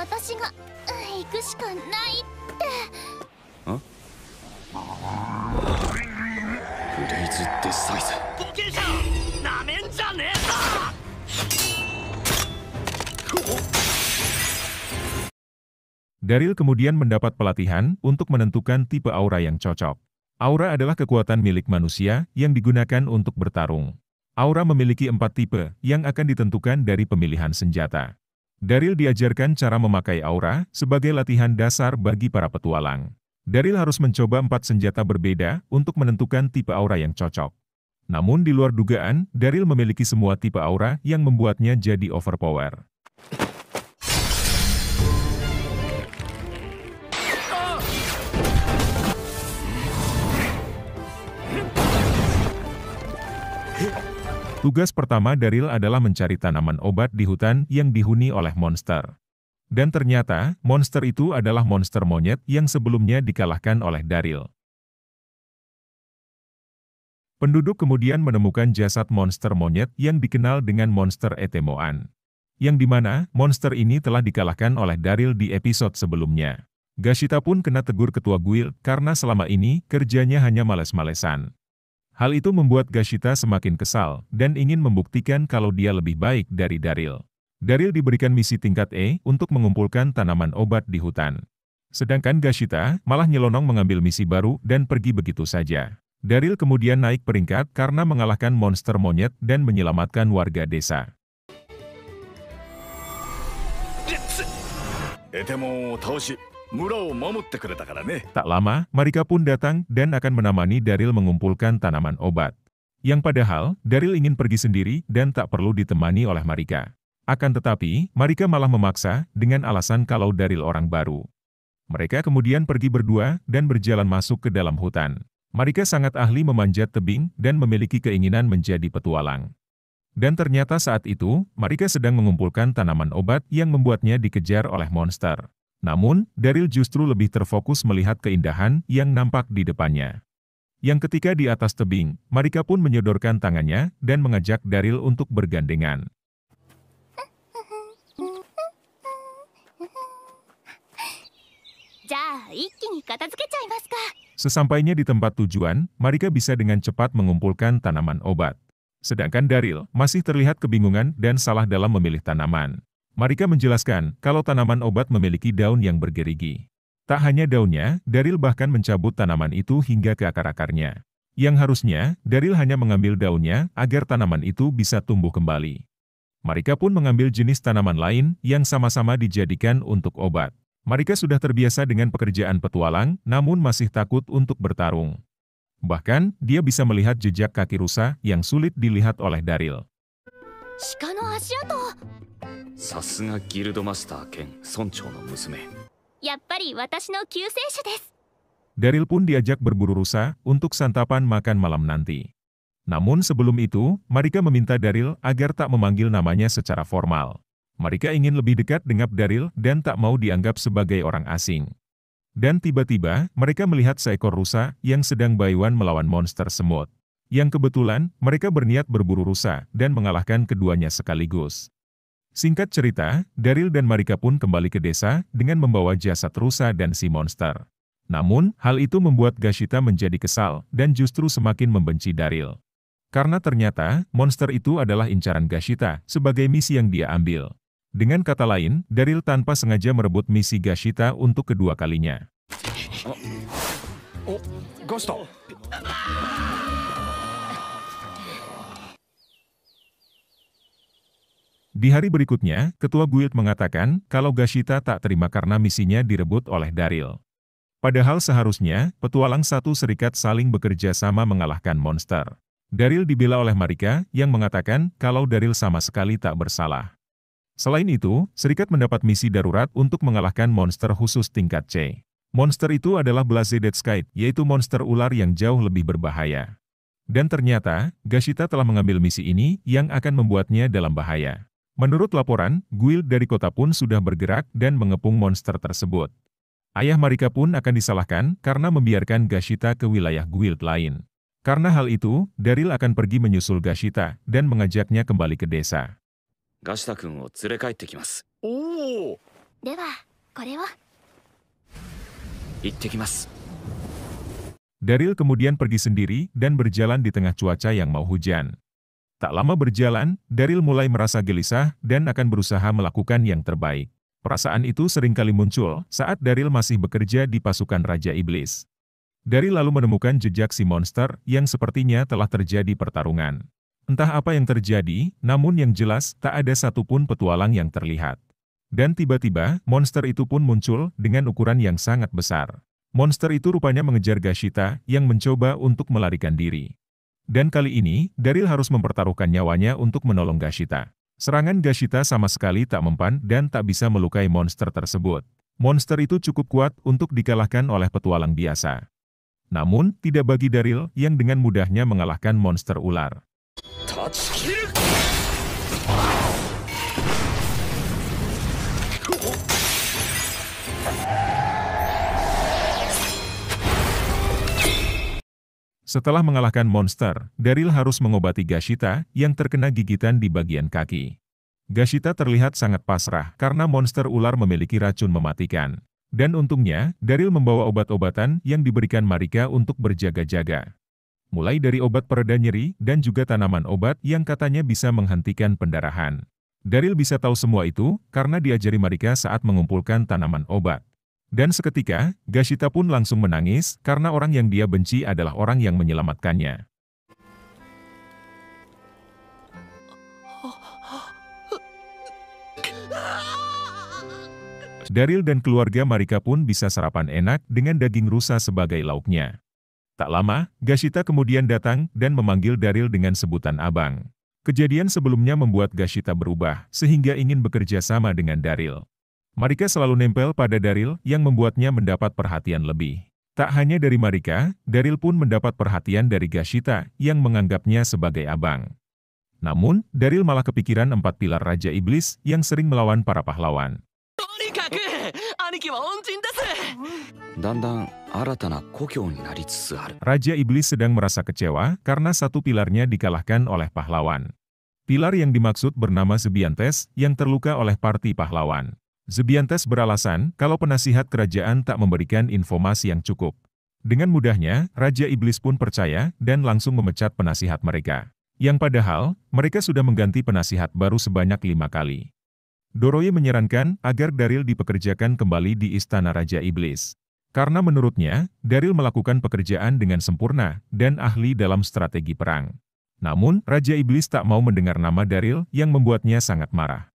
私が行くしかないって。ブレイズ・デスサイズ。ボケじゃなめんじゃねえぞ。Daryl kemudian mendapat pelatihan untuk menentukan tipe aura yang cocok. Aura adalah kekuatan milik manusia yang digunakan untuk bertarung. Aura memiliki 4 tipe yang akan ditentukan dari pemilihan senjata. Daryl diajarkan cara memakai aura sebagai latihan dasar bagi para petualang. Daryl harus mencoba 4 senjata berbeda untuk menentukan tipe aura yang cocok. Namun di luar dugaan, Daryl memiliki semua tipe aura yang membuatnya jadi overpower. Tugas pertama Daryl adalah mencari tanaman obat di hutan yang dihuni oleh monster. Dan ternyata, monster itu adalah monster monyet yang sebelumnya dikalahkan oleh Daryl. Penduduk kemudian menemukan jasad monster monyet yang dikenal dengan monster Etemoan. Yang dimana, monster ini telah dikalahkan oleh Daryl di episode sebelumnya. Gashita pun kena tegur ketua guild karena selama ini kerjanya hanya males-malesan. Hal itu membuat Gashita semakin kesal dan ingin membuktikan kalau dia lebih baik dari Daryl. Daryl diberikan misi tingkat E untuk mengumpulkan tanaman obat di hutan. Sedangkan Gashita malah nyelonong mengambil misi baru dan pergi begitu saja. Daryl kemudian naik peringkat karena mengalahkan monster monyet dan menyelamatkan warga desa. Tak lama, Marika pun datang dan akan menemani Daryl mengumpulkan tanaman obat. Yang padahal, Daryl ingin pergi sendiri dan tak perlu ditemani oleh Marika. Akan tetapi, Marika malah memaksa dengan alasan kalau Daryl orang baru. Mereka kemudian pergi berdua dan berjalan masuk ke dalam hutan. Marika sangat ahli memanjat tebing dan memiliki keinginan menjadi petualang. Dan ternyata saat itu, Marika sedang mengumpulkan tanaman obat yang membuatnya dikejar oleh monster. Namun, Daryl justru lebih terfokus melihat keindahan yang nampak di depannya. Yang ketika di atas tebing, Marika pun menyodorkan tangannya dan mengajak Daryl untuk bergandengan. Sesampainya di tempat tujuan, Marika bisa dengan cepat mengumpulkan tanaman obat. Sedangkan Daryl masih terlihat kebingungan dan salah dalam memilih tanaman. Marika menjelaskan kalau tanaman obat memiliki daun yang bergerigi. Tak hanya daunnya, Daryl bahkan mencabut tanaman itu hingga ke akar-akarnya. Yang harusnya, Daryl hanya mengambil daunnya agar tanaman itu bisa tumbuh kembali. Marika pun mengambil jenis tanaman lain yang sama-sama dijadikan untuk obat. Marika sudah terbiasa dengan pekerjaan petualang, namun masih takut untuk bertarung. Bahkan, dia bisa melihat jejak kaki rusa yang sulit dilihat oleh Daryl. Daryl pun diajak berburu rusa untuk santapan makan malam nanti. Namun sebelum itu, Marika meminta Daryl agar tak memanggil namanya secara formal. Marika ingin lebih dekat dengan Daryl dan tak mau dianggap sebagai orang asing. Dan tiba-tiba, mereka melihat seekor rusa yang sedang bayuan melawan monster semut. Yang kebetulan, mereka berniat berburu rusa dan mengalahkan keduanya sekaligus. Singkat cerita, Daryl dan Marika pun kembali ke desa dengan membawa jasad rusa dan si monster. Namun, hal itu membuat Gashita menjadi kesal dan justru semakin membenci Daryl. Karena ternyata, monster itu adalah incaran Gashita sebagai misi yang dia ambil. Dengan kata lain, Daryl tanpa sengaja merebut misi Gashita untuk kedua kalinya. Di hari berikutnya, ketua guild mengatakan kalau Gashita tak terima karena misinya direbut oleh Daryl. Padahal seharusnya, petualang satu serikat saling bekerja sama mengalahkan monster. Daryl dibela oleh Marika yang mengatakan kalau Daryl sama sekali tak bersalah. Selain itu, serikat mendapat misi darurat untuk mengalahkan monster khusus tingkat C. Monster itu adalah Blazed Skite, yaitu monster ular yang jauh lebih berbahaya. Dan ternyata, Gashita telah mengambil misi ini yang akan membuatnya dalam bahaya. Menurut laporan, guild dari kota pun sudah bergerak dan mengepung monster tersebut. Ayah Marika pun akan disalahkan karena membiarkan Gashita ke wilayah guild lain. Karena hal itu, Daryl akan pergi menyusul Gashita dan mengajaknya kembali ke desa. ではこれを。行ってきます。 Daryl kemudian pergi sendiri dan berjalan di tengah cuaca yang mau hujan. Tak lama berjalan, Daryl mulai merasa gelisah dan akan berusaha melakukan yang terbaik. Perasaan itu seringkali muncul saat Daryl masih bekerja di pasukan Raja Iblis. Daryl lalu menemukan jejak si monster yang sepertinya telah terjadi pertarungan. Entah apa yang terjadi, namun yang jelas tak ada satupun petualang yang terlihat. Dan tiba-tiba, monster itu pun muncul dengan ukuran yang sangat besar. Monster itu rupanya mengejar Gashita yang mencoba untuk melarikan diri. Dan kali ini, Daryl harus mempertaruhkan nyawanya untuk menolong Gashita. Serangan Gashita sama sekali tak mempan dan tak bisa melukai monster tersebut. Monster itu cukup kuat untuk dikalahkan oleh petualang biasa. Namun, tidak bagi Daryl yang dengan mudahnya mengalahkan monster ular. Setelah mengalahkan monster, Daryl harus mengobati Gashita yang terkena gigitan di bagian kaki. Gashita terlihat sangat pasrah karena monster ular memiliki racun mematikan. Dan untungnya, Daryl membawa obat-obatan yang diberikan Marika untuk berjaga-jaga. Mulai dari obat pereda nyeri dan juga tanaman obat yang katanya bisa menghentikan pendarahan. Daryl bisa tahu semua itu karena diajari Marika saat mengumpulkan tanaman obat. Dan seketika, Gashita pun langsung menangis karena orang yang dia benci adalah orang yang menyelamatkannya. Daryl dan keluarga Marika pun bisa sarapan enak dengan daging rusa sebagai lauknya. Tak lama, Gashita kemudian datang dan memanggil Daryl dengan sebutan abang. Kejadian sebelumnya membuat Gashita berubah sehingga ingin bekerja sama dengan Daryl. Marika selalu nempel pada Daryl yang membuatnya mendapat perhatian lebih. Tak hanya dari Marika, Daryl pun mendapat perhatian dari Gashita yang menganggapnya sebagai abang. Namun, Daryl malah kepikiran 4 pilar Raja Iblis yang sering melawan para pahlawan. 兄貴は恩人です。だんだん新たな故郷になりつつある。 Raja Iblis sedang merasa kecewa karena satu pilarnya dikalahkan oleh pahlawan. Pilar yang dimaksud bernama Zebiantes yang terluka oleh parti pahlawan. Zebiantes beralasan kalau penasihat kerajaan tak memberikan informasi yang cukup. Dengan mudahnya, Raja Iblis pun percaya dan langsung memecat penasihat mereka. Yang padahal, mereka sudah mengganti penasihat baru sebanyak 5 kali. Doroye menyarankan agar Daryl dipekerjakan kembali di Istana Raja Iblis. Karena menurutnya, Daryl melakukan pekerjaan dengan sempurna dan ahli dalam strategi perang. Namun, Raja Iblis tak mau mendengar nama Daryl yang membuatnya sangat marah.